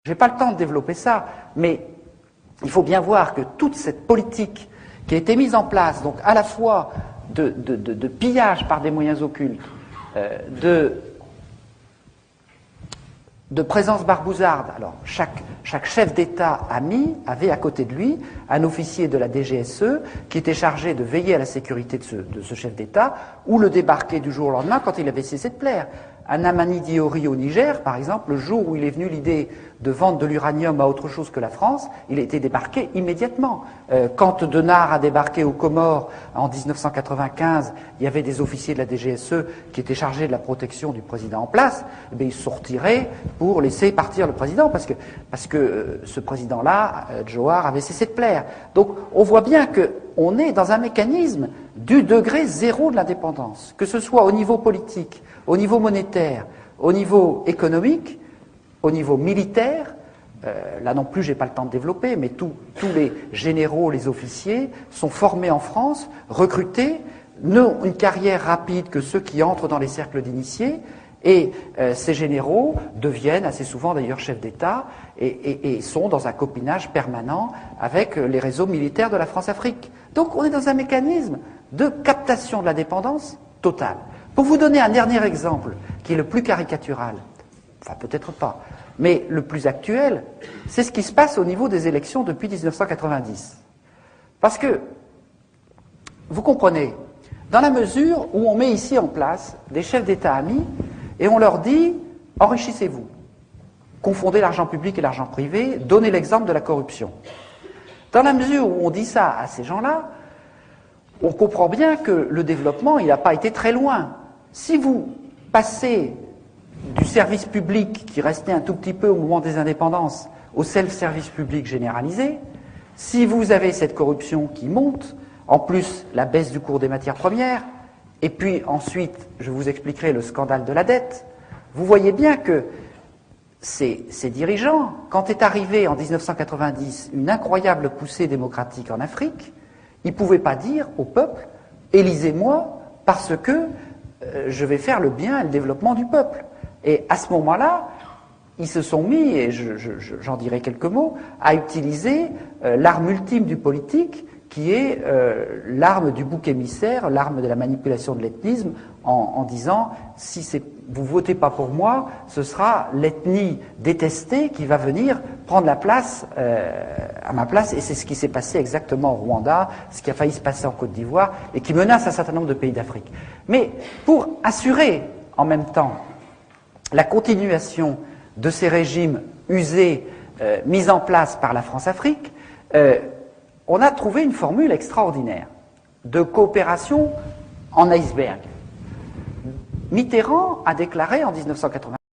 Je n'ai pas le temps de développer ça, mais il faut bien voir que toute cette politique qui a été mise en place, donc à la fois de pillage par des moyens occultes, de présence barbouzarde. Alors, chaque chef d'État avait à côté de lui un officier de la DGSE qui était chargé de veiller à la sécurité de ce chef d'État ou le débarquer du jour au lendemain quand il avait cessé de plaire. À Namani Diori au Niger, par exemple, le jour où il est venu l'idée de vendre de l'uranium à autre chose que la France, il a été débarqué immédiatement. Quand Denard a débarqué aux Comores en 1995, il y avait des officiers de la DGSE qui étaient chargés de la protection du président en place. Eh bien, ils se retireraient pour laisser partir le président, parce que ce président-là, Djouar, avait cessé de plaire. Donc, on voit bien qu'on est dans un mécanisme du degré zéro de l'indépendance, que ce soit au niveau politique, au niveau monétaire, au niveau économique, au niveau militaire. Là non plus, je n'ai pas le temps de développer, mais tous les généraux, les officiers sont formés en France, recrutés, n'ont une carrière rapide que ceux qui entrent dans les cercles d'initiés, et ces généraux deviennent assez souvent d'ailleurs chefs d'État et sont dans un copinage permanent avec les réseaux militaires de la France-Afrique. Donc on est dans un mécanisme de captation de la dépendance totale. Pour vous donner un dernier exemple, qui est le plus caricatural, enfin peut-être pas, mais le plus actuel, c'est ce qui se passe au niveau des élections depuis 1990. Parce que, vous comprenez, dans la mesure où on met ici en place des chefs d'État amis, et on leur dit « enrichissez-vous, confondez l'argent public et l'argent privé, donnez l'exemple de la corruption ». Dans la mesure où on dit ça à ces gens-là, on comprend bien que le développement, il n'a pas été très loin. Si vous passez du service public, qui restait un tout petit peu au moment des indépendances, au self-service public généralisé, si vous avez cette corruption qui monte, en plus la baisse du cours des matières premières, et puis ensuite, je vous expliquerai le scandale de la dette, vous voyez bien que ces dirigeants, quand est arrivée en 1990 une incroyable poussée démocratique en Afrique, ils ne pouvaient pas dire au peuple « élisez-moi parce que je vais faire le bien et le développement du peuple ». Et à ce moment-là, ils se sont mis, et j'en dirai quelques mots, à utiliser l'arme ultime du politique, qui est l'arme du bouc émissaire, l'arme de la manipulation de l'ethnisme, en disant « si vous ne votez pas pour moi, ce sera l'ethnie détestée qui va venir prendre la place à ma place ». Et c'est ce qui s'est passé exactement au Rwanda, ce qui a failli se passer en Côte d'Ivoire, et qui menace un certain nombre de pays d'Afrique. Mais pour assurer en même temps la continuation de ces régimes usés, mis en place par la France-Afrique, on a trouvé une formule extraordinaire de coopération en iceberg. Mitterrand a déclaré en 1980